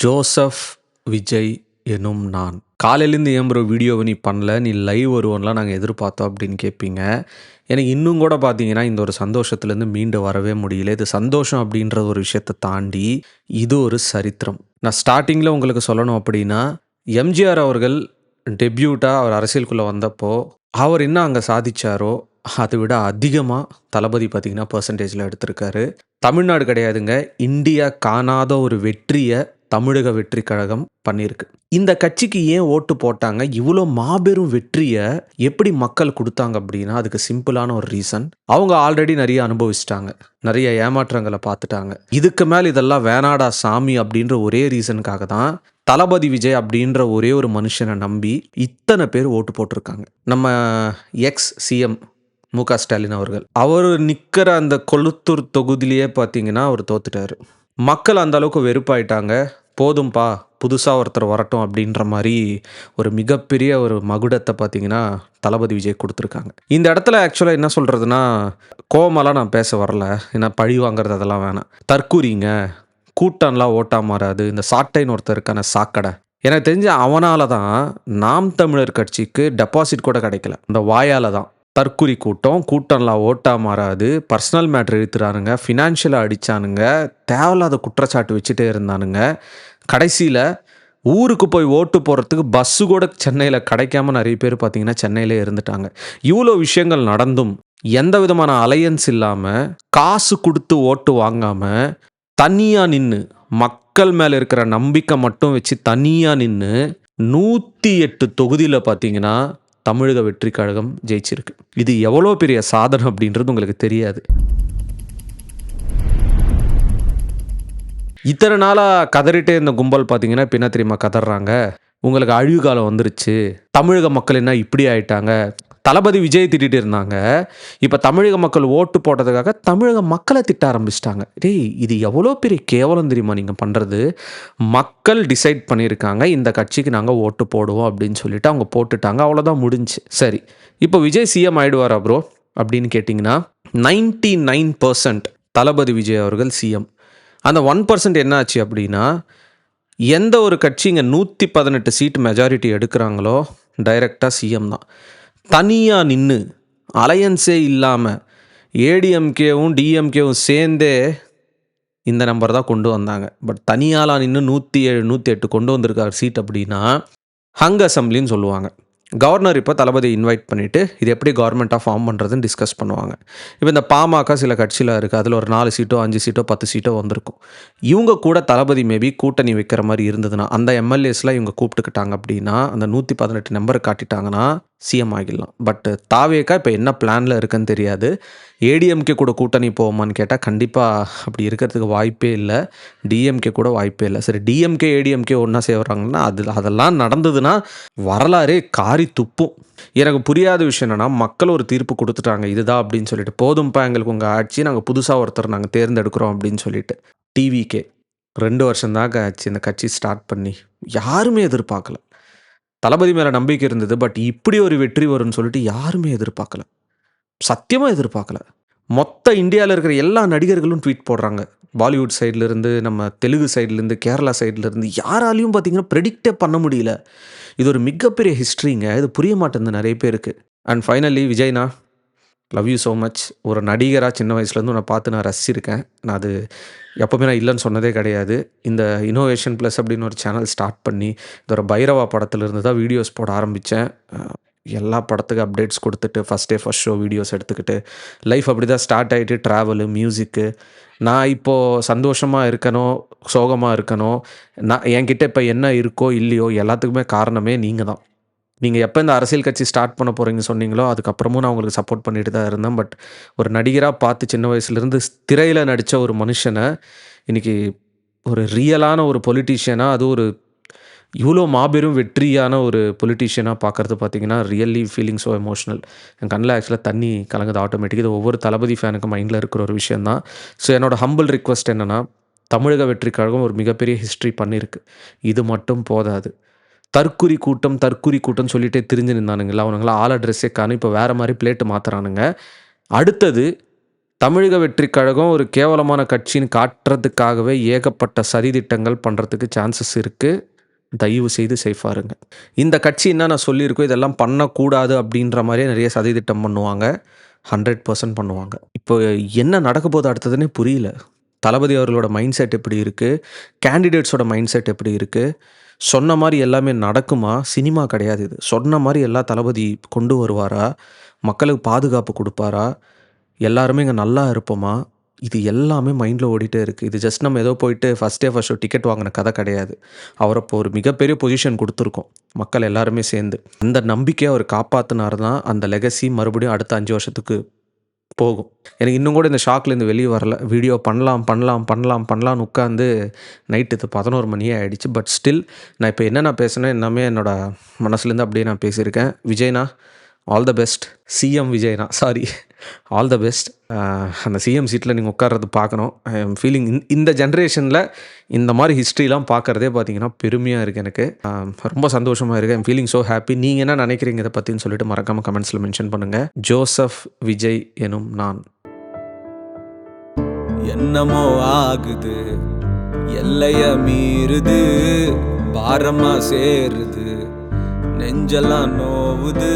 Joseph Vijay எனும் நான். காலையிலேருந்து ஏன் ப்ரோ வீடியோவை நீ பண்ணல? நீ லைவ் வருவோன்லாம் நாங்கள் எதிர்பார்த்தோம் அப்படின்னு கேட்பீங்க. எனக்கு இன்னும் கூட பார்த்தீங்கன்னா, இந்த ஒரு சந்தோஷத்துலேருந்து மீண்டு வரவே முடியல. இது சந்தோஷம் அப்படின்ற ஒரு விஷயத்த தாண்டி, இது ஒரு சரித்திரம். நான் ஸ்டார்ட்டிங்கில் உங்களுக்கு சொல்லணும் அப்படின்னா, எம்ஜிஆர் அவர்கள் டெப்யூட்டா அவர் அரசியலுக்குள்ளே வந்தப்போ, அவர் என்ன அங்கே சாதிச்சாரோ, அதை விட அதிகமாக தளபதி பார்த்தீங்கன்னா பெர்சன்டேஜில் எடுத்திருக்காரு. தமிழ்நாடு கிடையாதுங்க, இந்தியா காணாத ஒரு வெற்றியை தமிழக வெற்றி கழகம் பண்ணியிருக்கு. இந்த கட்சிக்கு ஏன் ஓட்டு போட்டாங்க? இவ்வளோ மாபெரும் வெற்றியை எப்படி மக்கள் கொடுத்தாங்க அப்படின்னா, அதுக்கு சிம்பிளான ஒரு ரீசன். அவங்க ஆல்ரெடி நிறைய அனுபவிச்சிட்டாங்க, நிறைய ஏமாற்றங்களை பார்த்துட்டாங்க. இதுக்கு மேல் இதெல்லாம் வேணாடா சாமி அப்படின்ற ஒரே ரீசனுக்காக தான் தளபதி விஜய் அப்படின்ற ஒரே ஒரு மனுஷனை நம்பி இத்தனை பேர் ஓட்டு போட்டிருக்காங்க. நம்ம எக்ஸ் சிஎம் மு.க. ஸ்டாலின் அவர்கள், அவர் நிற்கிற அந்த கொளுத்தூர் தொகுதியிலேயே பார்த்தீங்கன்னா அவர் தோத்துட்டாரு. மக்கள் அந்த அளவுக்கு வெறுப்பாயிட்டாங்க. போதும்பா, புதுசாக ஒருத்தர் வரட்டும் அப்படின்ற மாதிரி ஒரு மிகப்பெரிய ஒரு மகுடத்தை பார்த்தீங்கன்னா தளபதி விஜய் கொடுத்துருக்காங்க. இந்த இடத்துல ஆக்சுவலாக என்ன சொல்கிறதுனா, கோவமெல்லாம் நான் பேச வரல, ஏன்னா பழி வாங்குறது அதெல்லாம் வேணாம். தற்கூரிங்க, கூட்டம்லாம் ஓட்டா மாறாது, இந்த சாட்டைன்னு ஒருத்தர் இருக்கான சாக்கடை, எனக்கு தெரிஞ்ச அவனால தான் நாம் தமிழர் கட்சிக்கு டெபாசிட் கூட கிடைக்கல. இந்த வாயால் தான். தற்குறி கூட்டம்லாம் ஓட்டா மாறாது, பர்சனல் மேட்ரு இழுத்துறானுங்க, ஃபினான்ஷியலாக அடித்தானுங்க, தேவையில்லாத குற்றச்சாட்டு வச்சுட்டே இருந்தானுங்க. கடைசியில் ஊருக்கு போய் ஓட்டு போகிறதுக்கு பஸ்ஸு கூட சென்னையில் கிடைக்காம நிறைய பேர் பார்த்தீங்கன்னா சென்னையிலே இருந்துட்டாங்க. இவ்வளோ விஷயங்கள் நடந்தும் எந்த விதமான அலையன்ஸ் இல்லாமல், காசு கொடுத்து ஓட்டு வாங்காமல், தனியாக நின்று மக்கள் மேலே இருக்கிற நம்பிக்கை மட்டும் வச்சு தனியாக நின்று 108 தொகுதியில் பார்த்தீங்கன்னா தமிழக வெற்றி கழகம் ஜெயிச்சிருக்கு. இது எவ்வளோ பெரிய சாதனை அப்படின்றது உங்களுக்கு தெரியாது. இத்தனை நாளாக கதறிட்டே இருந்த கும்பல் பார்த்தீங்கன்னா இப்போ என்ன தெரியுமா கதறாங்க? உங்களுக்கு அழிவு காலம் வந்துருச்சு, தமிழக மக்கள் என்ன இப்படி ஆயிட்டாங்க. தளபதி விஜய் திட்டிகிட்டு இருந்தாங்க, இப்போ தமிழக மக்கள் ஓட்டு போட்டதுக்காக தமிழக மக்களை திட்ட ஆரம்பிச்சிட்டாங்க. டேய், இது எவ்வளோ பெரிய கேவலம் தெரியுமா நீங்கள் பண்ணுறது? மக்கள் டிசைட் பண்ணியிருக்காங்க, இந்த கட்சிக்கு நாங்கள் ஓட்டு போடுவோம் அப்படின்னு சொல்லிட்டு அவங்க போட்டுட்டாங்க, அவ்வளோதான் முடிஞ்சு. சரி, இப்போ விஜய் சிஎம் ஆயிடுவாரா ப்ரோ அப்படின்னு கேட்டிங்கன்னா, 99% தளபதி விஜய் அவர்கள் சிஎம். அந்த 1% என்ன ஆச்சு அப்படின்னா, எந்த ஒரு கட்சி இங்கே 118 சீட் மெஜாரிட்டி எடுக்கிறாங்களோ டைரெக்டாக சிஎம் தான். தனியாக நின்று அலையன்ஸே இல்லாமல் ஏடிஎம்கேவும் டிஎம்கேவும் சேர்ந்தே இந்த நம்பர் தான் கொண்டு வந்தாங்க. பட் தனியாலாம் நின்று 107 108 கொண்டு வந்திருக்கார் சீட் அப்படின்னா ஹங் அசம்பிளின்னு சொல்லுவாங்க. கவர்னர் இப்போ தளபதி இன்வைட் பண்ணிவிட்டு இது எப்படி கவர்மெண்ட்டாக ஃபார்ம் பண்ணுறதுன்னு டிஸ்கஸ் பண்ணுவாங்க. இப்போ இந்த பாமக சில கட்சியில் இருக்குது, அதில் ஒரு 4 சீட்டோ 5 சீட்டோ 10 சீட்டோ வந்திருக்கும். இவங்க கூட தளபதி மேபி கூட்டணி வைக்கிற மாதிரி இருந்ததுன்னா, அந்த எம்எல்ஏஸ்லாம் இவங்க கூப்பிட்டுக்கிட்டாங்க அப்படின்னா, அந்த 118 நம்பரை காட்டிட்டாங்கன்னா சிஎம் ஆகிடலாம். பட் தாவேக்கா இப்போ என்ன பிளானில் இருக்குன்னு தெரியாது. ஏடிஎம்கே கூட கூட்டணி போவோமான்னு கேட்டால் கண்டிப்பாக அப்படி இருக்கிறதுக்கு வாய்ப்பே இல்லை. டிஎம்கே கூட வாய்ப்பே இல்லை. சரி, டிஎம்கே ஏடிஎம்கே ஒன்றா சேர்றாங்கன்னா அதெல்லாம் நடந்ததுன்னா வரலாறே காரி துப்பும். எனக்கு புரியாத விஷயம் என்னென்னா, மக்கள் ஒரு தீர்ப்பு கொடுத்துட்டாங்க இதுதான் அப்படின்னு சொல்லிட்டு, போதும்ப்பா எங்களுக்கு உங்கள் ஆட்சி, நாங்கள் புதுசாக ஒருத்தர் நாங்கள் தேர்ந்தெடுக்கிறோம் அப்படின்னு சொல்லிட்டு. டிவிகே 2 வருஷம்தாங்க ஆச்சு இந்த கட்சி ஸ்டார்ட் பண்ணி. யாருமே எதிர்பார்க்கல. தளபதி மேலே நம்பிக்கை இருந்தது, பட் இப்படி ஒரு வெற்றி வரும்னு சொல்லிட்டு யாருமே எதிர்பார்க்கல, சத்தியமாக எதிர்பார்க்கல. மொத்த இந்தியாவில் இருக்கிற எல்லா நடிகர்களும் ட்வீட் போடுறாங்க. பாலிவுட் சைட்லேருந்து, நம்ம தெலுங்கு சைட்லேருந்து, கேரளா சைட்லேருந்து, யாராலையும் பார்த்தீங்கன்னா ப்ரெடிக்டே பண்ண முடியல. இது ஒரு மிகப்பெரிய ஹிஸ்ட்ரிங்க. இது புரிய மாட்டேங்குது நிறைய பேருக்கு. அண்ட் ஃபைனலி விஜய்னா, லவ் யூ ஸோ மச். ஒரு நடிகராக சின்ன வயசுலேருந்து உன்னை பார்த்து நான் ரசிச்சிருக்கேன். நான் அது எப்போவுமே நான் இல்லைன்னு சொன்னதே கிடையாது. இந்த இன்னோவேஷன் ப்ளஸ் அப்படின்னு ஒரு சேனல் ஸ்டார்ட் பண்ணி, இது ஒரு பைரவா படத்துலேருந்து தான் வீடியோஸ் போட ஆரம்பித்தேன். எல்லா படத்துக்கு அப்டேட்ஸ் கொடுத்துட்டு first day first show videos எடுத்துக்கிட்டு லைஃப் அப்படி தான் ஸ்டார்ட் ஆகிட்டு, ட்ராவலு, மியூசிக்கு. நான் இப்போது சந்தோஷமாக இருக்கணும், சோகமாக இருக்கணும், நான் என்கிட்ட இப்போ என்ன இருக்கோ இல்லையோ எல்லாத்துக்குமே காரணமே நீங்கள் தான். நீங்கள் எப்போ இந்த அரசியல் கட்சி ஸ்டார்ட் பண்ண போகிறீங்க சொன்னீங்களோ அதுக்கப்புறமும் நான் உங்களுக்கு சப்போர்ட் பண்ணிட்டு தான் இருந்தேன். பட் ஒரு நடிகராக பார்த்து சின்ன வயசுலேருந்து திரையில் நடித்த ஒரு மனுஷனை இன்றைக்கி ஒரு ரியலான ஒரு பொலிட்டீஷியனாக, அது ஒரு இவ்வளோ மாபெரும் வெற்றியான ஒரு பொலிட்டீஷியனாக பார்க்குறது பார்த்தீங்கன்னா ரியல்லி ஃபீலிங் ஸோ எமோஷ்னல். என் கண்ணில் ஆக்சுவலாக தண்ணி கலங்குது ஆட்டோமேட்டிக். இது ஒவ்வொரு தளபதி ஃபேனுக்கு மைண்டில் இருக்கிற ஒரு விஷயந்தான். ஸோ என்னோடய ஹம்பிள் ரிக்வெஸ்ட் என்னென்னா, தமிழக வெற்றி கழகம் ஒரு மிகப்பெரிய ஹிஸ்ட்ரி பண்ணியிருக்கு, இது மட்டும் போதாது. தற்குறி கூட்டம் சொல்லிகிட்டே திரிஞ்சு நின்றானுங்களா, அவனுங்களாம் ஆள் அட்ரெஸ்ஸே காணும், இப்போ வேறு மாதிரி பிளேட்டு மாற்றுறானுங்க. அடுத்தது தமிழக வெற்றிக் கழகம் ஒரு கேவலமான கட்சின்னு காட்டுறதுக்காகவே ஏகப்பட்ட சதித்திட்டங்கள் பண்ணுறதுக்கு சான்சஸ் இருக்குது. தயவு செய்து சேஃபாக இருங்க. இந்த கட்சி என்னென்ன சொல்லியிருக்கோ இதெல்லாம் பண்ணக்கூடாது அப்படின்ற மாதிரியே நிறைய சதித்திட்டம் பண்ணுவாங்க. 100% பண்ணுவாங்க. இப்போ என்ன நடக்க போகுது அடுத்ததுன்னே புரியல. தளபதி அவர்களோட மைண்ட் செட் எப்படி இருக்குது, கேண்டிடேட்ஸோட மைண்ட் செட் எப்படி இருக்குது, சொன்ன மாதிரி எல்லாமே நடக்குமா? சினிமா கிடையாது இது. சொன்ன மாதிரி எல்லாம் தளபதி கொண்டு வருவாரா? மக்களுக்கு பாதுகாப்பு கொடுப்பாரா? எல்லாருமே இங்கே நல்லா இருப்போமா? இது எல்லாமே மைண்டில் ஓடிட்டே இருக்குது. இது ஜஸ்ட் நம்ம ஏதோ போயிட்டு first day first show ticket வாங்கின கதை கிடையாது. அவரை இப்போ ஒரு மிகப்பெரிய பொசிஷன் கொடுத்துருக்கோம் மக்கள் எல்லாருமே சேர்ந்து. அந்த நம்பிக்கையை அவர் காப்பாற்றினார் தான் அந்த லெகசி மறுபடியும் அடுத்த 5 வருஷத்துக்கு போகும். எனக்கு இன்னும் கூட இந்த ஷாக்லேருந்து வெளியே வரல. வீடியோ பண்ணலாம்னு உட்காந்து நைட்டு இது 11 மணியே ஆகிடுச்சு. பட் ஸ்டில் நான் இப்போ என்னென்ன பேசுனேன் எல்லாமே என்னோடய மனசுலேருந்து அப்படியே நான் பேசியிருக்கேன். விஜய்னா ஆல் த பெஸ்ட். சிஎம் விஜய்னா சாரி, ஆல் த பெஸ்ட். அந்த சிஎம் சீட்டில் நீங்கள் உட்கார்றது பார்க்கணும். ஐ எம் ஃபீலிங் இந்த ஜென்ரேஷனில் இந்த மாதிரி ஹிஸ்ட்ரிலாம் பார்க்குறதே பார்த்தீங்கன்னா பெருமையாக இருக்குது எனக்கு. ரொம்ப சந்தோஷமாக இருக்குது. I'm feeling so happy. நீங்கள் என்ன நினைக்கிறீங்க இதை பற்றின்னு சொல்லிட்டு மறக்காமல் கமெண்ட்ஸில் மென்ஷன் பண்ணுங்கள். ஜோசப் விஜய் எனும் நான். என்னமோ ஆகுது, எல்லைய மீறுது, பாரமா சேருது, நெஞ்செல்லாம் நோவுது.